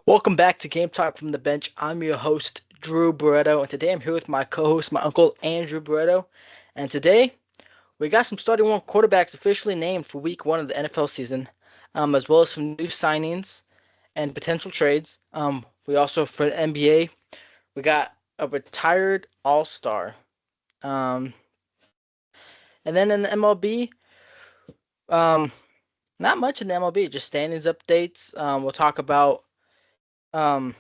Welcome back to Game Talk from the Bench. I'm your host, Drew Barreto, and today I'm here with my co-host, my uncle Andrew Barreto. And today we got some starting one quarterbacks officially named for Week 1 of the NFL season, as well as some new signings and potential trades. We also for the NBA we got a retired All-Star. Um, and then in the MLB, um, not much in the MLB, just standings updates. We'll talk about um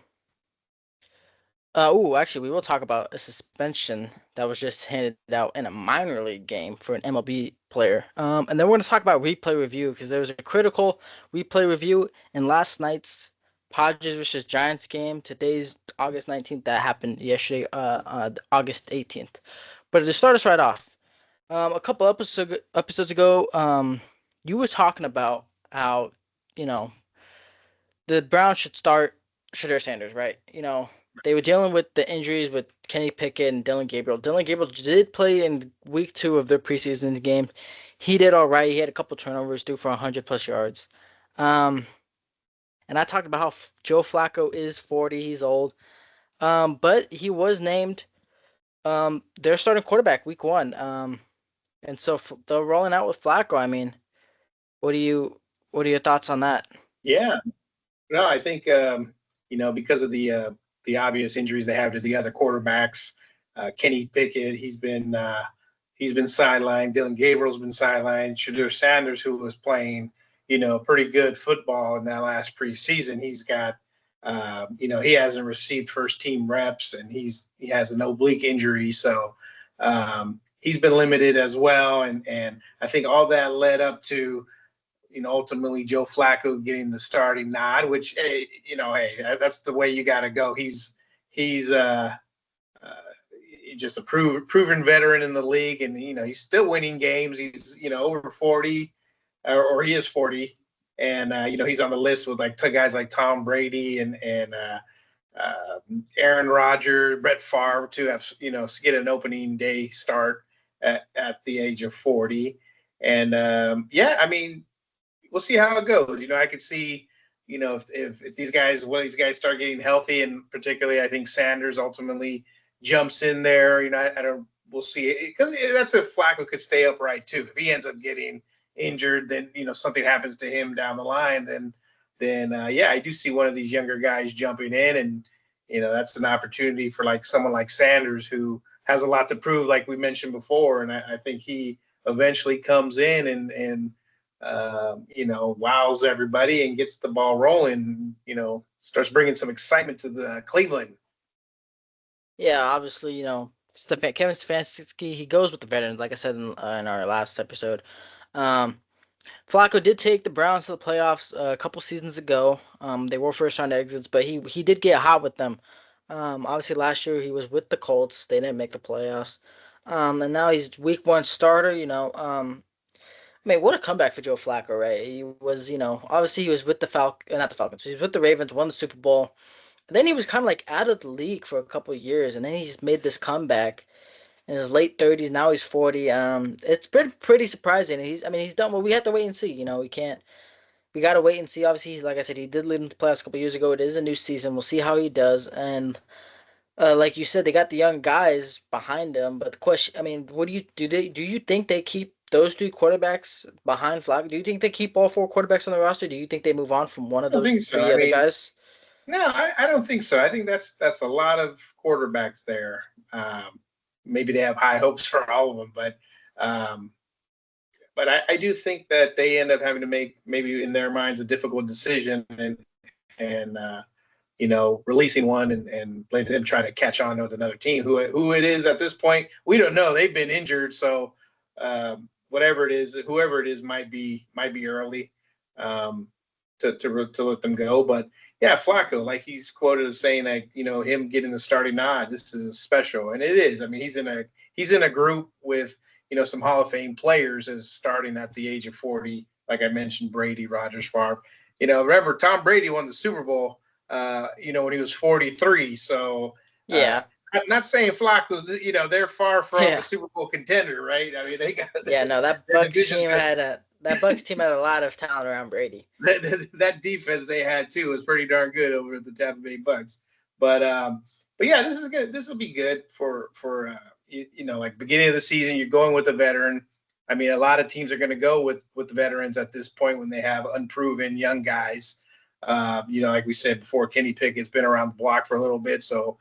actually, we will talk about a suspension that was just handed out in a minor league game for an MLB player. And then we're going to talk about replay review because there was a critical replay review in last night's Padres versus Giants game. Today's August 19th. That happened yesterday, August 18th. But to start us right off, a couple episodes ago, you were talking about how, you know, the Browns should start Shadur Sanders, right? They were dealing with the injuries with Kenny Pickett and Dylan Gabriel. Dylan Gabriel did play in week 2 of their preseason game. He did all right. He had a couple turnovers, due for 100 plus yards. Um, and I talked about how Joe Flacco is 40. He's old. But he was named their starting quarterback week 1. And so they're rolling out with Flacco. I mean, what do you what are your thoughts on that? Yeah, no, I think because of the obvious injuries they have to the other quarterbacks, Kenny Pickett, he's been sidelined. Dylan Gabriel's been sidelined. Shadur Sanders, who was playing pretty good football in that last preseason, he's got he hasn't received first team reps, and he has an oblique injury, so he's been limited as well, and I think all that led up to ultimately Joe Flacco getting the starting nod, which, hey, that's the way you got to go. He's just a proven veteran in the league, and he's still winning games. He's over 40, or he is 40, and he's on the list with like guys like Tom Brady and Aaron Rodgers, Brett Favre to have get an opening day start at the age of 40, and I mean, we'll see how it goes. I could see, if these guys, start getting healthy, and particularly, I think Sanders ultimately jumps in there. I don't. We'll see, because that's if Flacco could stay upright too. If he ends up getting injured, then something happens to him down the line, then I do see one of these younger guys jumping in, and that's an opportunity for like someone like Sanders, who has a lot to prove, like we mentioned before, and I think he eventually comes in and wows everybody and gets the ball rolling, starts bringing some excitement to the Cleveland. Yeah, obviously, Kevin Stefanski, he goes with the veterans, like I said in our last episode. Um, Flacco did take the Browns to the playoffs a couple seasons ago. They were first round exits, but he did get hot with them. Obviously last year he was with the Colts. They didn't make the playoffs. And now he's week 1 starter. I mean, what a comeback for Joe Flacco, right? He was, obviously he was with the not the Falcons. He was with the Ravens, won the Super Bowl. And then he was kind of like out of the league for a couple of years, and then he's made this comeback in his late 30s. Now he's 40. It's been pretty surprising. I mean, he's done well. We have to wait and see. We can't. We gotta wait and see. Obviously, like I said, he did lead into the playoffs a couple of years ago. It is a new season. We'll see how he does. And like you said, they got the young guys behind him. But the question, I mean, what do you think they keep those 3 quarterbacks behind Flacco? Do you think they keep all 4 quarterbacks on the roster? Do you think they move on from one I of don't those think so. three I other mean, guys? no, I don't think so. I think that's a lot of quarterbacks there. Maybe they have high hopes for all of them, um, but I do think that they end up having to make, maybe in their minds, a difficult decision, and releasing one and letting them try to catch on with another team. Who it is at this point, we don't know. They've been injured, so whatever it is, whoever it is, might be early um, to let them go. But yeah, Flacco, like he's quoted as saying that him getting the starting nod, this is special, and it is. I mean, he's in a group with some Hall of Fame players as starting at the age of 40. Like I mentioned, Brady, Rodgers, Favre. Remember Tom Brady won the Super Bowl when he was 43. So Yeah, I'm not saying Flacco's, they're far from yeah. a Super Bowl contender, right? I mean, they got Yeah, no, that their Bucks division's team got, had that Bucks team had a lot of talent around Brady. That defense they had too was pretty darn good over at the Tampa Bay Bucks. But yeah, this is good. This will be good for like beginning of the season. You're going with a veteran. I mean, a lot of teams are going to go with the veterans at this point when they have unproven young guys. Like we said before, Kenny Pickett's been around the block for a little bit, so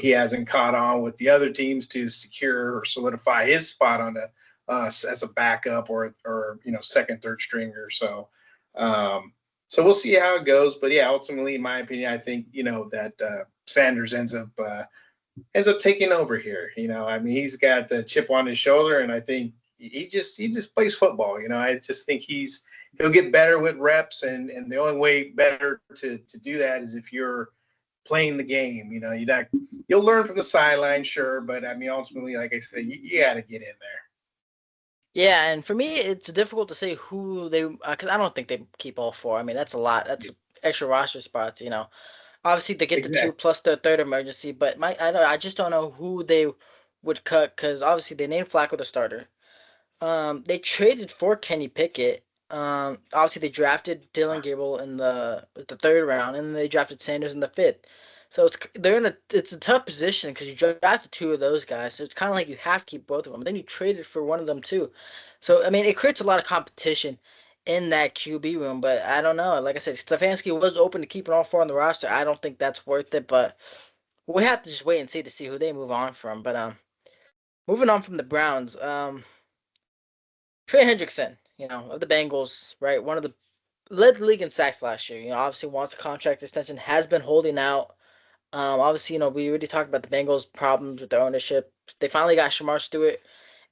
he hasn't caught on with the other teams to secure or solidify his spot on the as a backup or second, third stringer. Um, so we'll see how it goes. But yeah, ultimately, in my opinion, I think that Sanders ends up taking over here. I mean, he's got the chip on his shoulder, and I think he just plays football. I just think he'll get better with reps, and the only way better to do that is if you're playing the game. You'll learn from the sideline, sure, but I mean, ultimately, like I said, you got to get in there. Yeah, and for me, it's difficult to say who they because I don't think they keep all four. I mean, that's a lot. That's extra roster spots. Obviously they get the two Exactly. plus the third emergency, but I just don't know who they would cut because obviously they named Flacco the starter. They traded for Kenny Pickett. Obviously they drafted Dylan Gabriel in the third round, and then they drafted Sanders in the fifth. So it's a tough position because you drafted two of those guys. So it's kind of like you have to keep both of them. But then you traded for one of them too. So I mean, it creates a lot of competition in that QB room. But I don't know. Like I said, Stefanski was open to keeping all four on the roster. I don't think that's worth it. But we have to just wait and see to see who they move on from. But moving on from the Browns. Trey Hendrickson, of the Bengals, right? One of the led the league in sacks last year. Obviously wants a contract extension, has been holding out. Obviously, we already talked about the Bengals' problems with their ownership. They finally got Shamar Stewart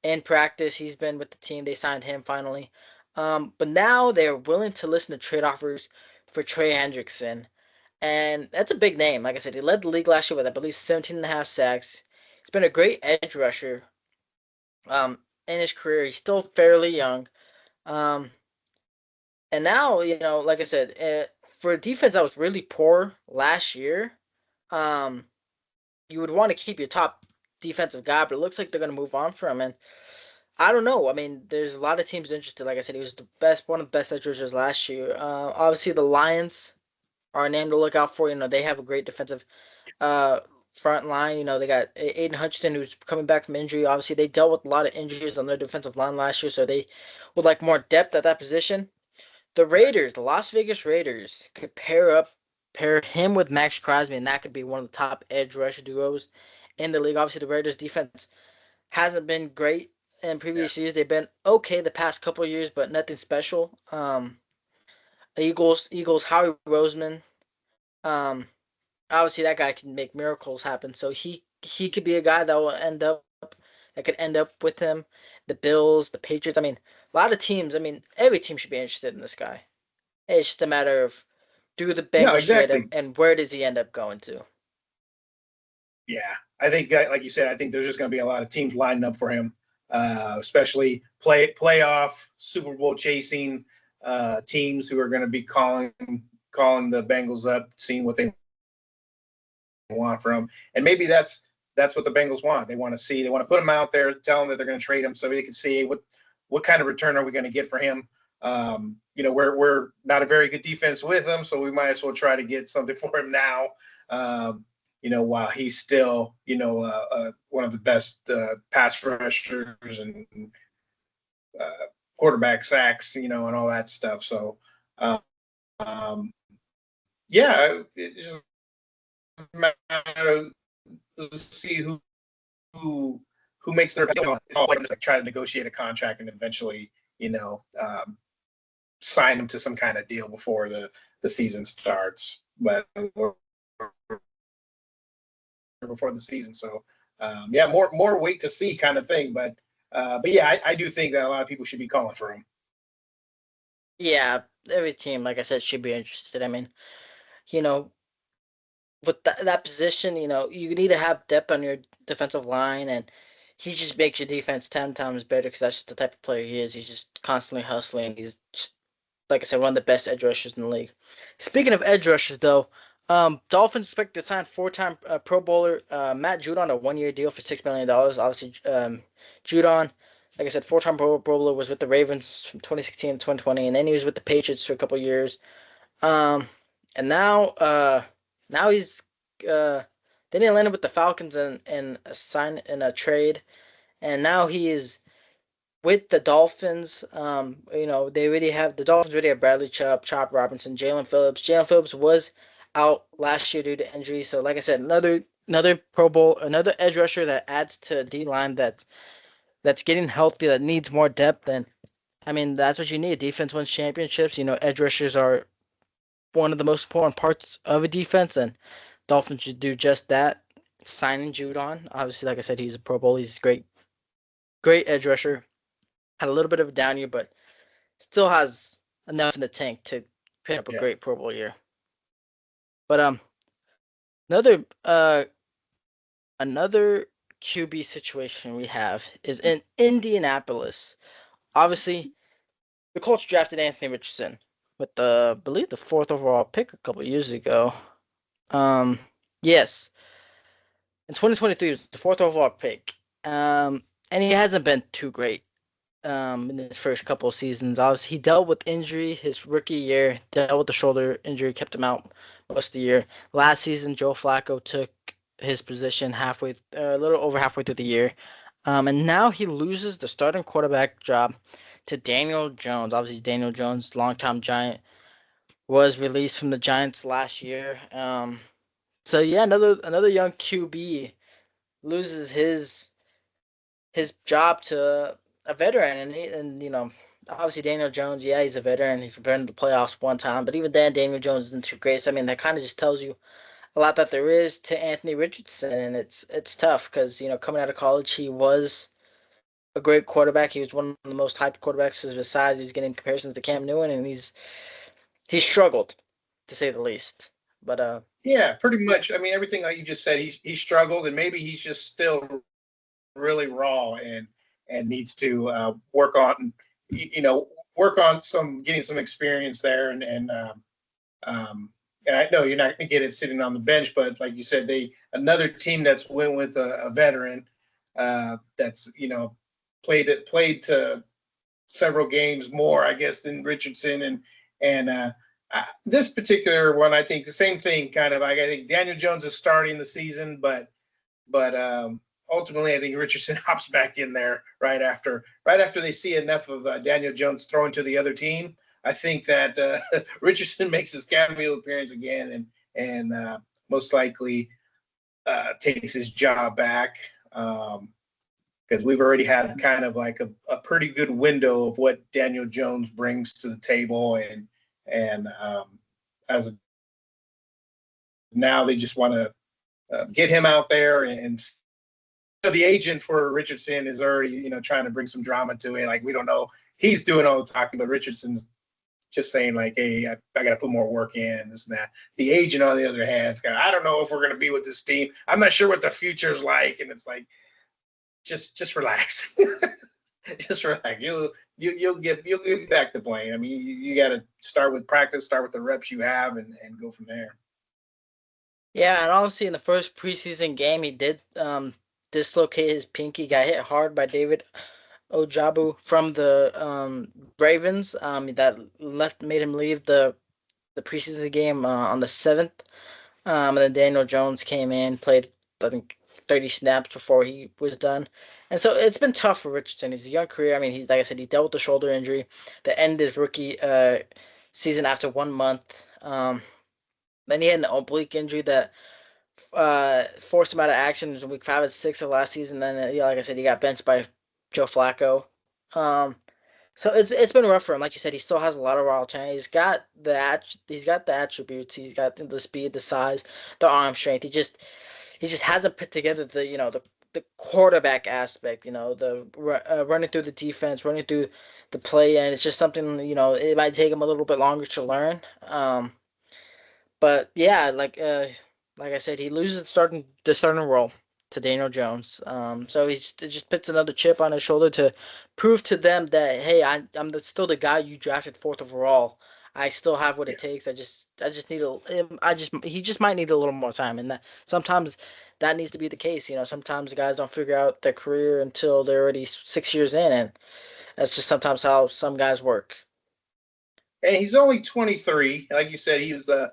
in practice. He's been with the team. They signed him finally. But now they're willing to listen to trade offers for Trey Hendrickson. And that's a big name. Like I said, he led the league last year with, I believe, 17 and a half sacks. He's been a great edge rusher in his career. He's still fairly young. Um, and now, like I said, for a defense that was really poor last year, um, you would want to keep your top defensive guy, but it looks like they're going to move on from him. And I don't know. I mean, there's a lot of teams interested. Like I said, he was one of the best edge rushers last year. Obviously, the Lions are a name to look out for. They have a great defensive uh, front line. They got Aiden Hutchinson, who's coming back from injury. Obviously, they dealt with a lot of injuries on their defensive line last year, so they would like more depth at that position. The Raiders, the Las Vegas Raiders, could pair him with Max Crosby, and that could be one of the top edge rush duos in the league. Obviously, the Raiders' defense hasn't been great in Yeah. previous years. They've been okay the past couple of years, but nothing special. Eagles, Howie Roseman. Um, Obviously that guy can make miracles happen. So he could be a guy that could end up with him. The Bills, the Patriots. I mean, a lot of teams. I mean, every team should be interested in this guy. It's just a matter of do the No, Bengals trade him, exactly. and where does he end up going to? Yeah, I think like you said, I think there's just going to be a lot of teams lining up for him, especially playoff Super Bowl chasing teams who are going to be calling the Bengals up, seeing what they want from him, and maybe that's what the Bengals want. They want to see, they want to put him out there, tell them that they're going to trade him, so they can see what kind of return are we going to get for him. We're not a very good defense with him, so we might as well try to get something for him now. While he's still, one of the best pass rushers and uh, quarterback sacks, and all that stuff. So, um, yeah, it's just a matter of see who who makes their it's all like try to negotiate a contract and eventually, sign them to some kind of deal before the season starts. But before the season. So yeah, more wait to see kind of thing. But yeah, I do think that a lot of people should be calling for him. Yeah, every team, like I said, should be interested. I mean, you know, with that position, you need to have depth on your defensive line, and he just makes your defense 10 times better because that's just the type of player he is. He's just constantly hustling. He's just, like I said, one of the best edge rushers in the league. Speaking of edge rushers, though, Dolphins expect to sign four-time Pro Bowler Matt Judon a one-year deal for $6 million. Obviously, Judon Like I said, four-time Pro Bowler, was with the Ravens from 2016 to 2020, and then he was with the Patriots for a couple years. Um, and now he's then he landed with the Falcons and a sign in a trade, and now he is with the Dolphins. They already have the Dolphins already have Bradley Chubb, Chop Robinson, Jalen Phillips. Jalen Phillips was out last year due to injury, so like I said, another Pro Bowl, another edge rusher that adds to D line that's getting healthy, that needs more depth. And I mean, that's what you need. Defense wins championships. Edge rushers are one of the most important parts of a defense, and Dolphins should do just that. Signing Judon, obviously, like I said, he's a Pro Bowl. He's a great edge rusher. Had a little bit of a down year, but still has enough in the tank to put up a Yeah, great Pro Bowl year. But another QB situation we have is in Indianapolis. Obviously, the Colts drafted Anthony Richardson with I believe the fourth overall pick a couple years ago. Um, yes, in 2023, it was the fourth overall pick. And he hasn't been too great in his first couple of seasons. Obviously, he dealt with injury his rookie year, dealt with the shoulder injury, kept him out most of the year. Last season, Joe Flacco took his position a little over halfway through the year. And now he loses the starting quarterback job to Daniel Jones. Obviously, Daniel Jones, longtime Giant, was released from the Giants last year. So yeah, another young QB loses his job to a veteran, and obviously Daniel Jones, yeah, he's a veteran. He's been to the playoffs one time, but even then, Daniel Jones isn't too great. So, I mean, that kind of just tells you a lot that there is to Anthony Richardson, and it's tough because coming out of college, he was a great quarterback. He was one of the most hyped quarterbacks because of his size. He was getting comparisons to Cam Newton, and he's struggled to say the least. But yeah, pretty much. I mean, everything like you just said, he struggled, and maybe he's just still really raw and needs to work on, work on some getting some experience there, um, and I know you're not going to get it sitting on the bench, but like you said, another team that's went with a veteran that's played to several games more, I guess, than Richardson and this particular one, I think the same thing. Kind of, I think Daniel Jones is starting the season, but ultimately, I think Richardson hops back in there right after they see enough of Daniel Jones throwing to the other team. I think that Richardson makes his cameo appearance again and most likely takes his job back. Because we've already had kind of like a pretty good window of what Daniel Jones brings to the table, and as of now they just want to get him out there, and so the agent for Richardson is already trying to bring some drama to it. Like, we don't know, he's doing all the talking, but Richardson's just saying like, hey, I got to put more work in and this and that. The agent, on the other hand, I don't know if we're going to be with this team. I'm not sure what the future's like, and it's like, just relax. Just relax. You'll get back to playing. I mean, you got to start with practice, start with the reps you have, and go from there. yeah, and obviously in the first preseason game, he did dislocate his pinky. Got hit hard by David Ojabu from the Ravens. That made him leave the preseason game on the 7th. And then Daniel Jones came in, played I think 30 snaps before he was done. And so it's been tough for Richardson. He's a young career. I mean, like I said, he dealt with the shoulder injury that ended his rookie season after 1 month. Then he had an oblique injury that forced him out of action in week 5 and 6 of last season. Then, yeah, like I said, he got benched by Joe Flacco. Um, so it's been rough for him. Like you said, he still has a lot of raw talent. He's got the attributes. He's got the speed, the size, the arm strength. He just hasn't put together the quarterback aspect. The running through the defense, running through the play, and it's just something. It might take him a little bit longer to learn. But yeah, like I said, he loses the starting role to Daniel Jones. So it just puts another chip on his shoulder to prove to them that, hey, I'm still the guy you drafted fourth overall. I still have what it takes. I just need he just might need a little more time, and that sometimes that needs to be the case. Sometimes guys don't figure out their career until they're already 6 years in, and that's just sometimes how some guys work. And he's only 23. Like you said, he was the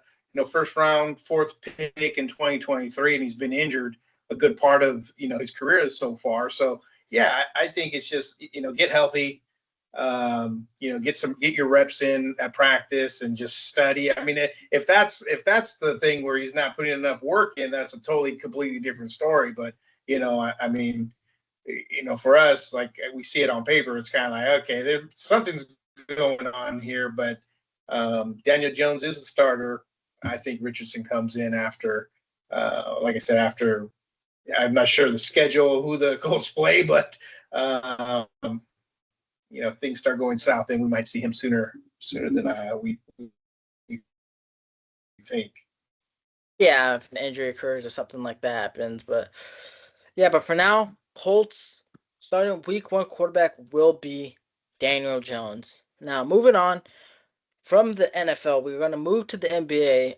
first round, fourth pick in 2023, and he's been injured a good part of his career so far. So yeah, I think it's just get healthy, get your reps in at practice and just study. I mean, if that's the thing where he's not putting enough work in, that's a totally completely different story. But I mean, for us, like we see it on paper, it's kind of like, okay, something's going on here, but Daniel Jones is the starter. I think Richardson comes in after, like I said, after. I'm not sure the schedule, who the Colts play, but if things start going south, then we might see him sooner than we think. Yeah, if an injury occurs or something like that happens, but yeah, but for now, Colts starting week 1 quarterback will be Daniel Jones. Now moving on from the NFL, we're going to move to the NBA.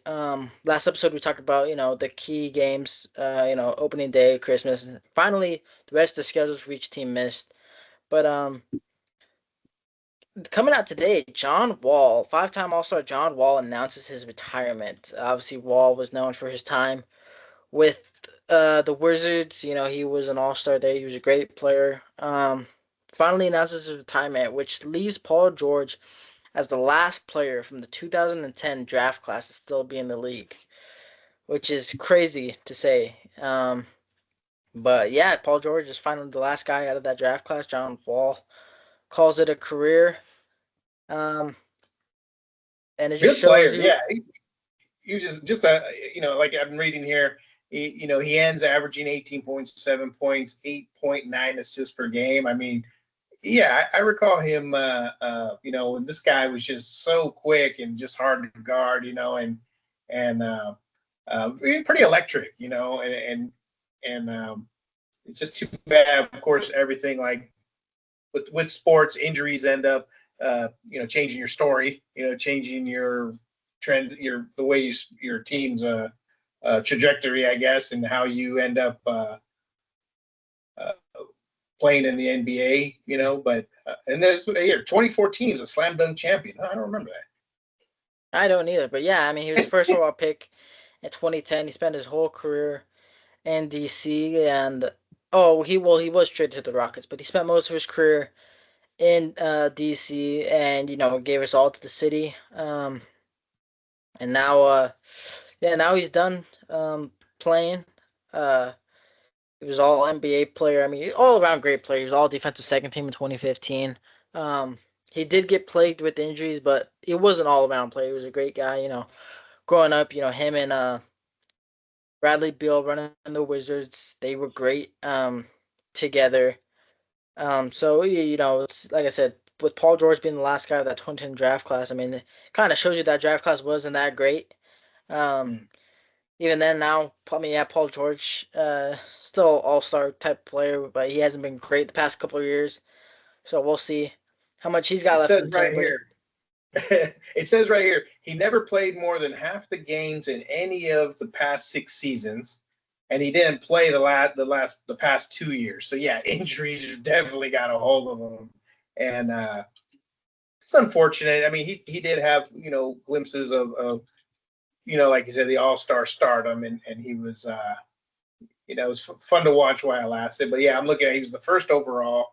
Last episode we talked about the key games, opening day, Christmas, and finally the rest of the schedules for each team missed. But coming out today, John Wall, 5-time All-Star John Wall announces his retirement. Obviously, Wall was known for his time with the Wizards. He was an All-Star there. He was a great player. Finally announces his retirement, which leaves Paul George as the last player from the 2010 draft class to still be in the league, which is crazy to say. But yeah, Paul George is finally the last guy out of that draft class. John Wall calls it a career. Um, and it just Good shows player, you. yeah. He was just a like I've been reading here. He ends averaging 18.7 points, 8.9 assists per game. I mean, yeah, I recall him. When this guy was just so quick and just hard to guard. And pretty electric. And it's just too bad. Of course, everything like with sports, injuries end up changing your story. Changing your trends, the way your team's trajectory, I guess, and how you end up uh, playing in the NBA, but and there's here 2014 he was a slam dunk champion. I don't remember that. I don't either, but yeah, I mean, he was the first overall pick in 2010. He spent his whole career in DC, and he was traded to the Rockets, but he spent most of his career in DC, and gave us all to the city. And now yeah, now he's done playing. Uh, he was all NBA player. I mean, all around great player. He was all defensive second team in 2015. Um, he did get plagued with injuries, but he was an all around player. He was a great guy. Growing up, him and Bradley Beal running the Wizards, they were great together. So it's like I said, with Paul George being the last guy of that 2010 draft class. I mean, it kind of shows you that draft class wasn't that great. Um, Mm. Even then, now, I mean, yeah, Paul George, still all-star type player, but he hasn't been great the past couple of years. So we'll see how much he's got It left says in the right tank. But here. It says right here he never played more than half the games in any of the past 6 seasons, and he didn't play the past 2 years. So yeah, injuries definitely got a hold of him, and it's unfortunate. I mean, he did have glimpses of like you said, the All Star stardom, and he was it was fun to watch while it lasted. But yeah, I'm looking at he was the first overall.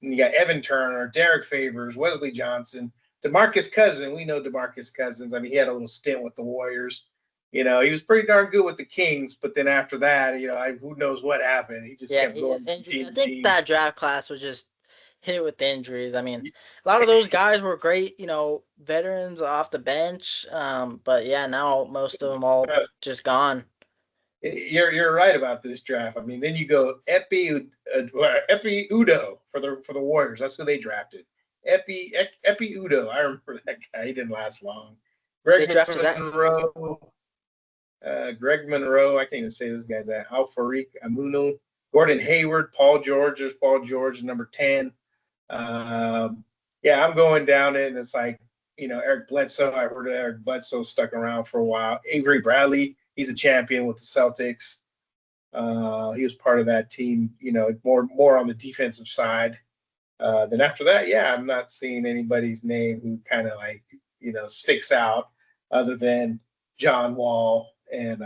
And you got Evan Turner, Derek Favors, Wesley Johnson, DeMarcus Cousins. We know DeMarcus Cousins. I mean, he had a little stint with the Warriors. He was pretty darn good with the Kings, but then after that, who knows what happened? He just yeah, kept he going just from injured. team I to think team. that draft class was just hit with injuries. I mean, a lot of those guys were great, veterans off the bench. But yeah, now most of them all just gone. You're right about this draft. I mean, then you go Epi Udo for the Warriors. That's who they drafted. Epi Udo. I remember that guy. He didn't last long. They Greg drafted that. Monroe. Greg Monroe. I can't even say this guy's at Alfarik Amuno. Gordon Hayward. Paul George. There's Paul George, number 10. Yeah, I'm going down it, and it's like Eric Bledsoe. I heard Eric Bledsoe stuck around for a while. Avery Bradley, he's a champion with the Celtics. He was part of that team, more on the defensive side. Then after that, yeah, I'm not seeing anybody's name who kind of sticks out other than John Wall and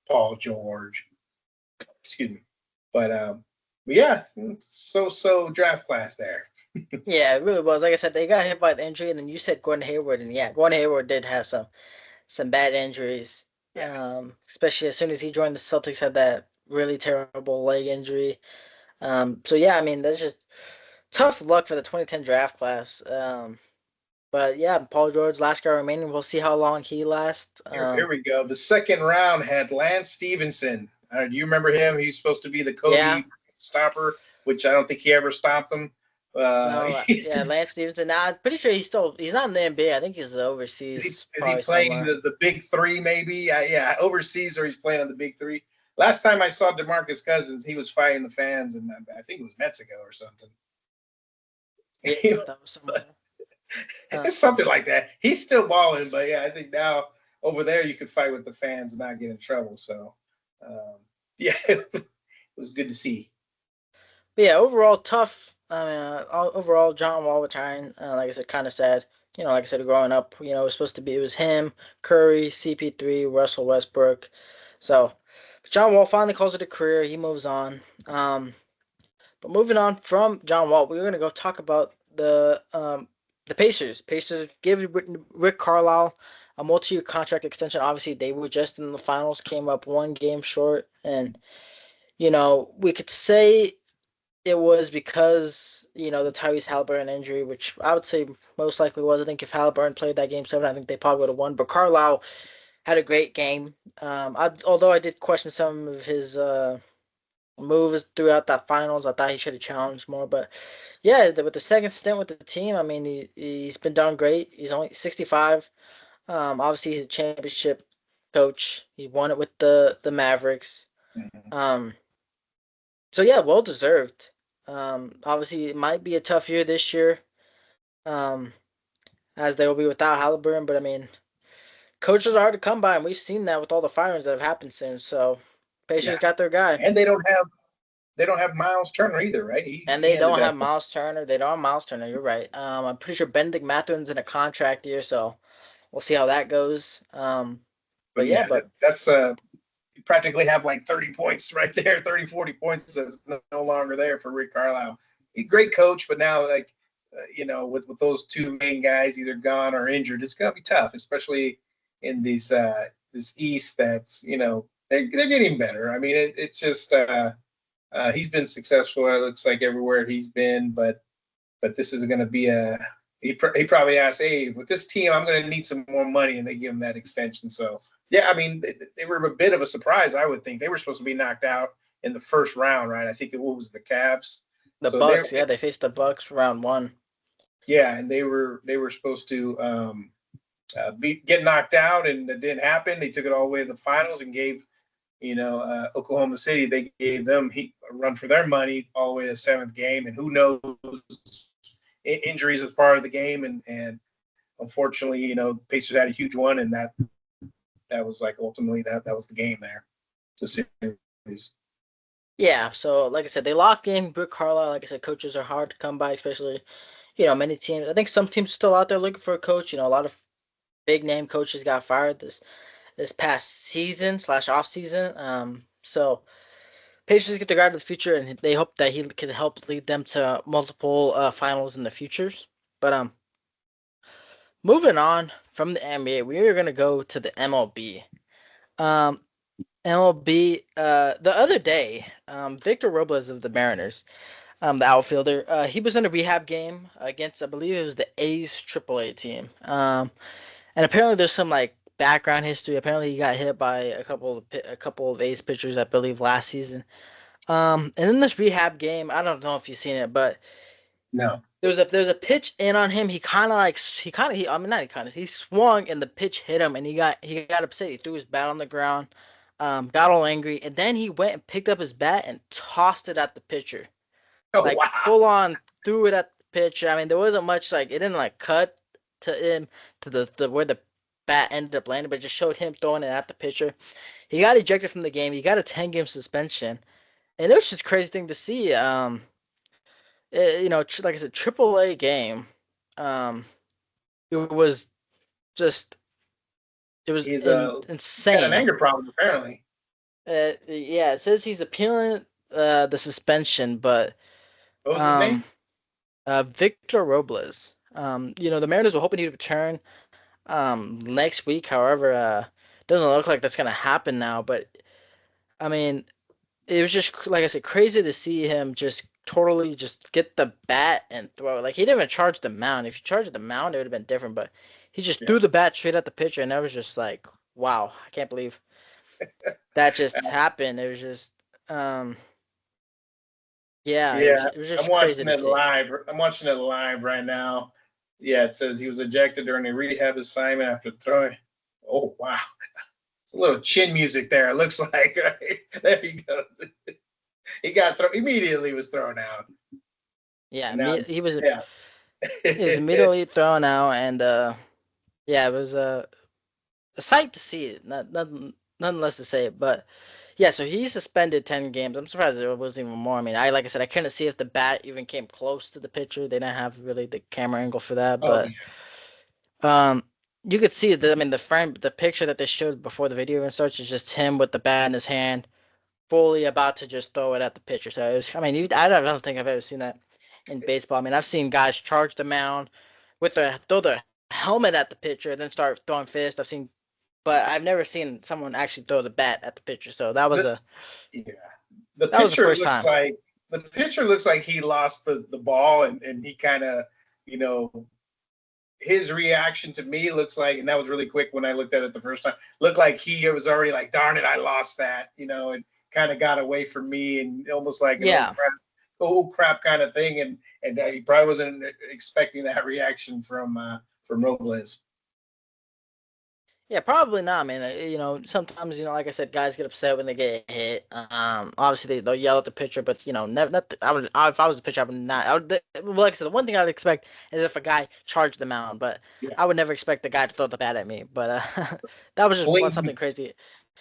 Paul George. Excuse me. But yeah, so draft class there. Yeah, it really was. Like I said, they got hit by the injury, and then you said Gordon Hayward, and yeah, Gordon Hayward did have some bad injuries. Yeah. Especially as soon as he joined the Celtics, had that really terrible leg injury. So yeah, I mean that's just tough luck for the 2010 draft class. But yeah, Paul George, last guy remaining. We'll see how long he lasts. Here we go. The second round had Lance Stevenson. Do you remember him? He's supposed to be the Yeah, Kobe stopper, which I don't think he ever stopped him. no, yeah, Lance Stevenson. Now I'm pretty sure he's not in the NBA. I think he's overseas, is he probably playing somewhere. the big three maybe? Yeah, overseas, or he's playing on the big three. Last time I saw DeMarcus Cousins, he was fighting the fans, and I think it was Mexico or something. Yeah, that was somewhere. It's something like that. He's still balling, but yeah, I think now over there you could fight with the fans and not get in trouble. So, yeah, it was good to see. But yeah, overall tough. I mean, overall John Wall retiring. Like I said, kind of sad. Like I said, growing up, it was supposed to be it was him, Curry, CP3, Russell Westbrook. So, but John Wall finally calls it a career. He moves on. But moving on from John Wall, we're gonna go talk about the Pacers. Pacers give Rick Carlisle a multi-year contract extension. Obviously, they were just in the finals, came up one game short, and we could say it was because the Tyrese Halliburton injury, which I would say most likely was. I think if Halliburton played that game seven, I think they probably would have won. But Carlisle had a great game. Although I did question some of his moves throughout that finals, I thought he should have challenged more. But yeah, with the second stint with the team, I mean, he's been done great. He's only 65. Obviously, he's a championship coach. He won it with the Mavericks. Mm-hmm. Um, so yeah, well deserved. Obviously, it might be a tough year this year, um, as they will be without Halliburton. But I mean, coaches are hard to come by, and we've seen that with all the firings that have happened soon. So, Yeah, Pacers got their guy, and they don't have Miles Turner either, right? He and he they don't ended have up. Miles Turner. They don't have Miles Turner. You're right. I'm pretty sure Benedict Mathurin's in a contract year, so we'll see how that goes. But But yeah, yeah, but that's you practically have like 30 points right there, 30, 40 points that's no longer there for Rick Carlisle. He's a great coach, but now with those two main guys either gone or injured, it's gonna be tough, especially in this East. That's they're getting better. I mean, it's just he's been successful. It looks like everywhere he's been, but this is going to be he probably asked, hey, with this team, I'm going to need some more money, and they give him that extension. So yeah, I mean, they were a bit of a surprise. I would think they were supposed to be knocked out in the first round, right? I think it was the Cavs. the So they Bucks, yeah, they faced the Bucks round one. yeah, and they were supposed to get knocked out, and it didn't happen. They took it all the way to the finals and gave Oklahoma City, they gave them a run for their money all the way to the seventh game, and who knows, injuries as part of the game, and unfortunately, Pacers had a huge one, and that was like ultimately that was the game there, the series. Yeah, so like I said, they lock in Rick Carlisle. Like I said, coaches are hard to come by, especially many teams. I think some teams are still out there looking for a coach. A lot of big name coaches got fired this past season slash off season. So Pacers get the guy to the future, and they hope that he can help lead them to multiple finals in the futures. But moving on from the NBA, we are gonna go to the MLB. Um, MLB. The other day, Victor Robles of the Mariners, the outfielder, he was in a rehab game against, I believe it was the A's AAA team. And apparently there's some like background history. Apparently he got hit by a couple of A's pitchers, I believe, last season. And in this rehab game, I don't know if you've seen it, but No. there's a pitch in on him. I mean not he kind of he swung and the pitch hit him and he got upset. He threw his bat on the ground, got all angry, and then he went and picked up his bat and tossed it at the pitcher, Oh like wow. full on threw it at the pitcher. I mean there wasn't much, like it didn't like cut to him to the where the bat ended up landing, but it just showed him throwing it at the pitcher. He got ejected from the game. He got a 10-game suspension, and it was just a crazy thing to see. Like I said, AAA game. Um, it was just it was He's got an insane. anger problem apparently. Yeah, it says he's appealing the suspension, but What was his um, name? Victor Robles. The Mariners were hoping he'd return next week. However, doesn't look like that's gonna happen now. But I mean, it was just like I said, crazy to see him just totally just get the bat and throw it. Like he didn't even charge the mound. If he charged the mound, it would have been different. But he just Yeah. threw the bat straight at the pitcher, and that was just like, wow, I can't believe that just happened. It was just, um, yeah, Yeah, it was I'm just crazy watching to it see. live. I'm watching it live right now. Yeah, it says he was ejected during a rehab assignment after throwing. Oh wow, it's a little chin music there. It looks like right there you go. He got thrown immediately. Was thrown out, Yeah, and now yeah. he was immediately thrown out, and yeah, it was a sight to see. It, nothing less to say. But yeah, so he suspended 10 games. I'm surprised there wasn't even more. I mean, like I said, I couldn't see if the bat even came close to the pitcher. They didn't have really the camera angle for that, Oh but um, you could see that. I mean, the picture that they showed before the video even starts is just him with the bat in his hand, fully about to just throw it at the pitcher. So it was. I mean, I don't think I've ever seen that in baseball. I mean, I've seen guys charge the mound with the throw the helmet at the pitcher and then start throwing fists. But I've never seen someone actually throw the bat at the pitcher. So the, yeah. The that was the pitcher first looks time. like he lost the ball and he kind of you know his reaction to me looks like, and that was really quick when I looked at it the first time, looked like he was already like, darn it, I lost that, and kind of got away from me and almost like an Yeah. oh crap kind of thing. And he probably wasn't expecting that reaction from Robles. Yeah, probably not, man. Sometimes, like I said, guys get upset when they get hit. Obviously they'll yell at the pitcher, but never. Not, if I was the pitcher, I would not. Well, like I said, the one thing I'd expect is if a guy charged the mound, but Yeah. I would never expect the guy to throw the bat at me. But that was just something Bling, crazy.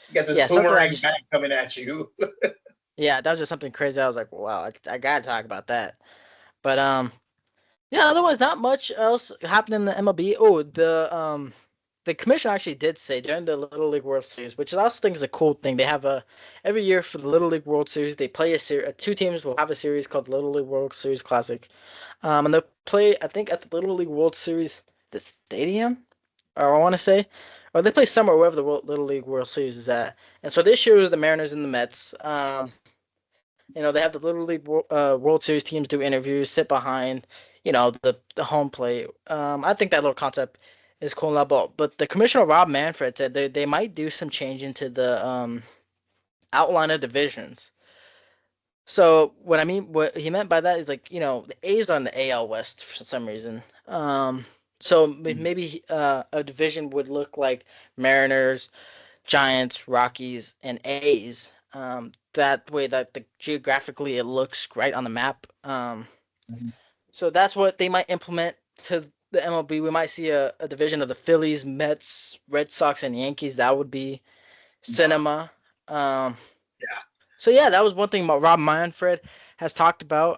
you got this Yeah, something I boomerang back just. coming at you. Yeah, that was just something crazy. I was like, wow, I gotta talk about that. But yeah, otherwise not much else happened in the MLB. Oh, the commission actually did say during the Little League World Series, which I also think is a cool thing. They have a every year for the Little League World Series, they play a series. Two teams will have a series called Little League World Series Classic. And they'll play, I think, at the Little League World Series, the stadium, or I want to say, or they play somewhere wherever the Little League World Series is at. And so this year was the Mariners and the Mets. They have the Little League World Series teams do interviews, sit behind, the home plate. I think that little concept is cool and all, but the commissioner Rob Manfred said they might do some change into the outline of divisions. So what he meant by that is like the A's are in the AL West for some reason. So maybe a division would look like Mariners, Giants, Rockies, and A's. That way that geographically it looks right on the map. So that's what they might implement to the MLB. We might see a division of the Phillies, Mets, Red Sox, and Yankees. That would be Wow. cinema. Um, Yeah. so yeah, that was one thing Rob Manfred has talked about.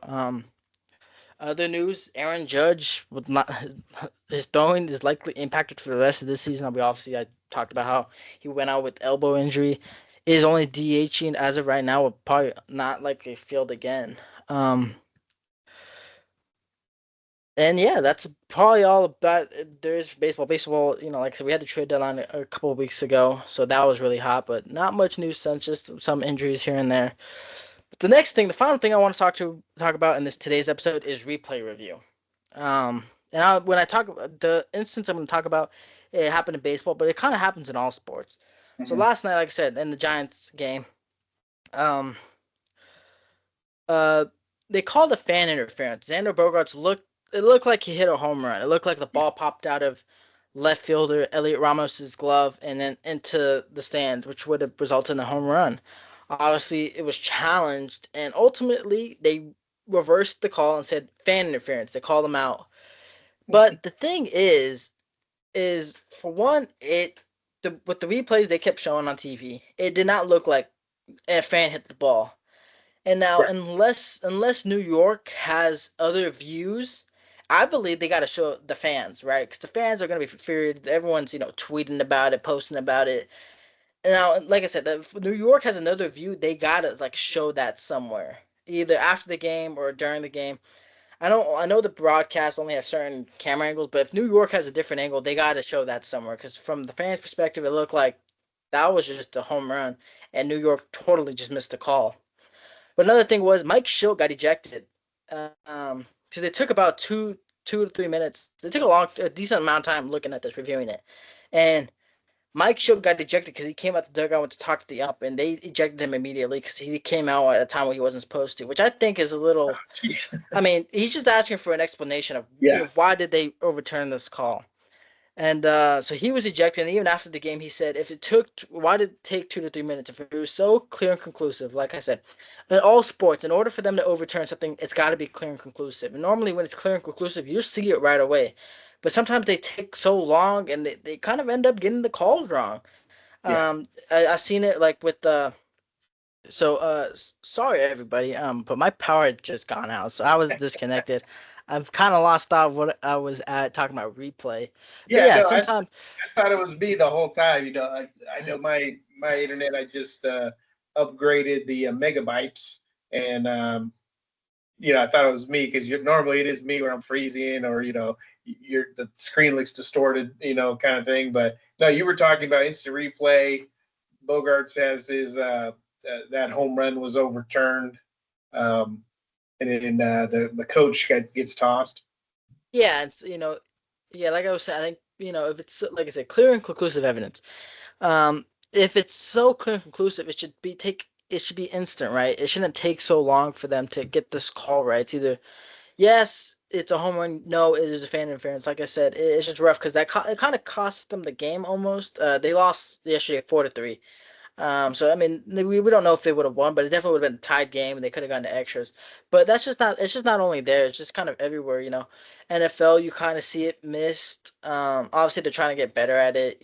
Other news: Aaron Judge would not his throwing is likely impacted for the rest of this season. I talked about how he went out with elbow injury. Is only DHing as of right now. Will probably not likely field again. Um, and yeah, that's probably all about there's baseball. Baseball, like I said, we had the trade deadline a couple of weeks ago, so that was really hot. But not much news since, just some injuries here and there. But the final thing I want to talk about in this today's episode is replay review. When I talk about the instance I'm going to talk about, it happened in baseball, but it kind of happens in all sports. So Mhm. last night, like I said, in the Giants game, um, uh, they called a fan interference. Xander Bogaerts it looked like he hit a home run. It looked like the ball popped out of left fielder Elliot Ramos's glove and then into the stands, which would have resulted in a home run. Obviously, it was challenged, and ultimately they reversed the call and said fan interference. They called him out. But the thing is, is for one, with the replays they kept showing on TV, it did not look like a fan hit the ball. And now, Right. unless New York has other views, I believe they got to show the fans, right? Because the fans are gonna be feared. Everyone's tweeting about it, posting about it. And now, like I said, if New York has another view, they gotta like show that somewhere, either after the game or during the game. I know the broadcast only have certain camera angles, but if New York has a different angle, they got to show that somewhere. Because from the fans' perspective, it looked like that was just a home run, and New York totally just missed the call. But another thing was Mike Schill got ejected. Because it took about 2 to 3 minutes. They took a decent amount of time looking at this, reviewing it, and Mike Schill got ejected because he came out the dugout went to talk to the ump, and they ejected him immediately because he came out at a time when he wasn't supposed to, which I think is a little. Jeez. I mean, he's just asking for an explanation of Yeah. why did they overturn this call. And so he was ejected, and even after the game, he said, why did it take 2 to 3 minutes? If it was so clear and conclusive, like I said, in all sports, in order for them to overturn something, it's got to be clear and conclusive. And normally, when it's clear and conclusive, you see it right away. But sometimes they take so long, and they kind of end up getting the calls wrong. Yeah. I've seen it like with the. Sorry everybody, but my power had just gone out, so I was disconnected. I've kind of lost out what I was at talking about replay. But Yeah. yeah, No, sometimes. I thought it was me the whole time. I know my internet. I just upgraded the megabytes, and I thought it was me because normally it is me when I'm freezing or the screen looks distorted, kind of thing. But no, you were talking about instant replay. Bogart says that home run was overturned, um, and then the coach gets tossed. Yeah, yeah, like I was saying, I think if it's like I said, clear and conclusive evidence. If it's so clear and conclusive, it should be instant, right? It shouldn't take so long for them to get this call right. It's either yes, it's a home run. No, it is a fan interference. Like I said, it's just rough because it kind of cost them the game almost. They lost yesterday 4-3. So I mean, we don't know if they would have won, but it definitely would have been a tied game, and they could have gone to extras. But that's just not. It's just not only there. It's just kind of everywhere. NFL, you kind of see it missed. Obviously they're trying to get better at it.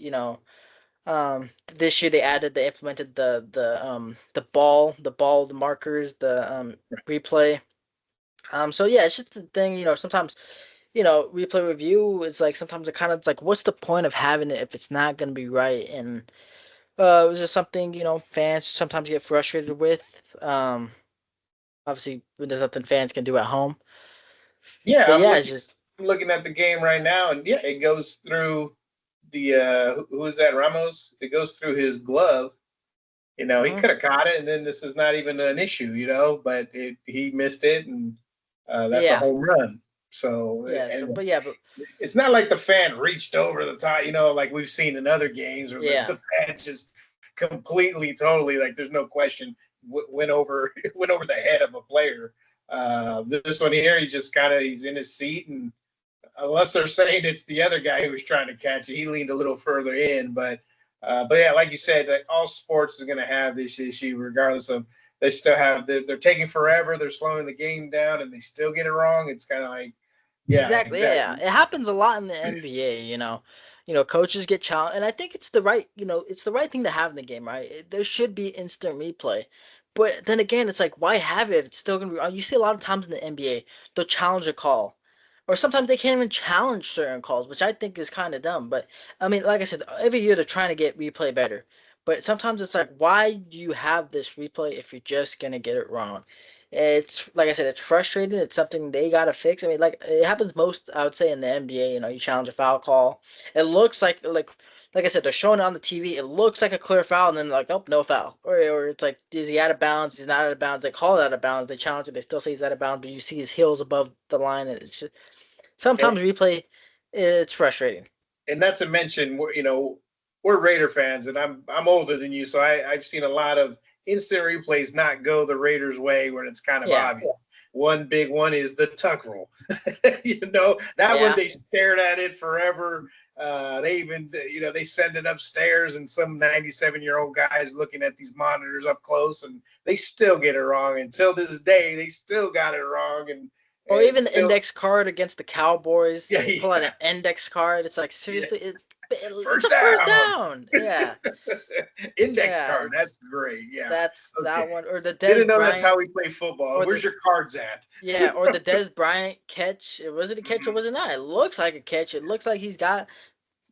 This year they implemented the markers, the replay. So yeah, it's just the thing. Sometimes replay review is like sometimes it's like, what's the point of having it if it's not gonna be right? And it was just something fans sometimes get frustrated with. Obviously, when there's nothing fans can do at home. Yeah, But yeah, it's just. I'm looking at the game right now, and yeah, it goes through the who is that Ramos? It goes through his glove. He Mhm. could have caught it, and then this is not even an issue, but he missed it, and that's a Yeah, home run. So, yeah. So, and but yeah, but it's not like the fan reached over the top, like we've seen in other games, or yeah, the fan just completely, totally, like there's no question, went over went over the head of a player. This one here, he's in his seat, and unless they're saying it's the other guy who was trying to catch it, he leaned a little further in. But yeah, like you said, like all sports is going to have this issue, regardless of they still have they're taking forever, they're slowing the game down, and they still get it wrong. It's kind of like, yeah, exactly. Yeah, exactly. yeah. It happens a lot in the NBA. Coaches get challenged, and I think it's the right thing to have in the game, right? There should be instant replay. But then again, it's like, why have it if it's still gonna be? You see a lot of times in the NBA, they'll challenge a call, or sometimes they can't even challenge certain calls, which I think is kind of dumb. But I mean, like I said, every year they're trying to get replay better. But sometimes it's like, why do you have this replay if you're just gonna get it wrong? It's like I said, it's frustrating. It's something they gotta fix. I mean, like it happens most, I would say, in the NBA. You challenge a foul call. It looks like I said, they're showing it on the TV. It looks like a clear foul, and then like, oh, no foul. Or it's like, is he out of bounds? He's not out of bounds. They call it out of bounds. They challenge it. They still say he's out of bounds, but you see his heels above the line, and it's just And sometimes replay. It's frustrating. and not to mention, we're Raider fans, and I'm older than you, so I've seen a lot of instant replays not go the Raiders' way when it's kind of Yeah, obvious. One big one is the tuck rule. That one yeah. they stared at it forever. They even, they send it upstairs, and some 97-year-old guys looking at these monitors up close, and they still get it wrong. Until this day, they still got it wrong, Or and even the still, index card against the Cowboys. yeah, They pull out yeah, an index card. It's like, yeah. seriously. It's First a first down. down. Yeah, Index yeah. card. It's That's great. Yeah. that's Okay. that one, or the Des Didn't know that's Bryant, how we play football. or Where's the your cards at? yeah, or the Des Bryant catch. Was it a catch or Mhm. was it not? It looks like a catch. It looks like he's got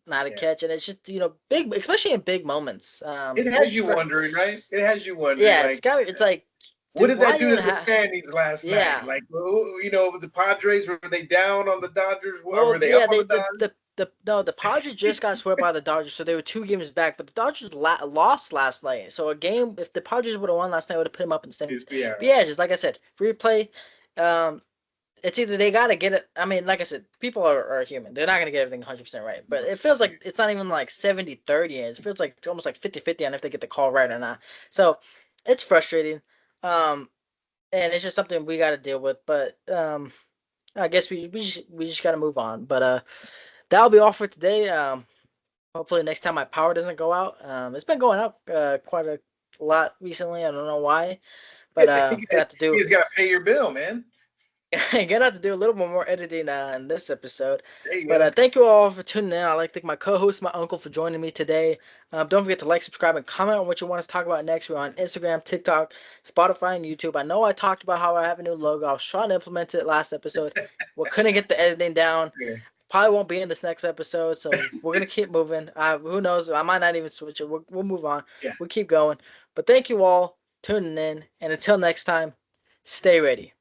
not a Yeah. catch, and it's just big, especially in big moments. It It's has you for wondering, right? It has you wondering, yeah, it's like, got it's like, what dude, did why that do even to the have standings last night? yeah. Like, the Padres, were they down on the Dodgers? Or Well, were they up yeah, on they the Dodgers? the no, the Padres just got swept by the Dodgers, so they were 2 games back. But the Dodgers lost last night, so a game if the Padres would have won last night, would have put them up in the standings. Yeah, But yeah, just like I said, free play. Um, it's either they gotta get it. I mean, like I said, people are human. They're not gonna get everything 100% right. But it feels like it's not even like 70-30. It feels like it's almost like 50-50 on if they get the call right or not. So it's frustrating. And it's just something we got to deal with. But I guess we just got to move on. But that'll be all for today. Hopefully next time my power doesn't go out. It's been going up quite a lot recently. I don't know why, but gonna have to do He's got to pay your bill, man. gonna have to do a little more editing in this episode. There you But go. thank you all for tuning in. I'd like to thank my co-host, my uncle, for joining me today. Don't forget to like, subscribe, and comment on what you want us to talk about next. We're on Instagram, TikTok, Spotify, and YouTube. I know I talked about how I have a new logo. I was trying to implement it last episode. We couldn't get the editing down. Yeah. Probably won't be in this next episode, so we're gonna keep moving. Who knows? I might not even switch it. We'll move on. Yeah. We'll keep going. But thank you all tuning in, and until next time, stay ready.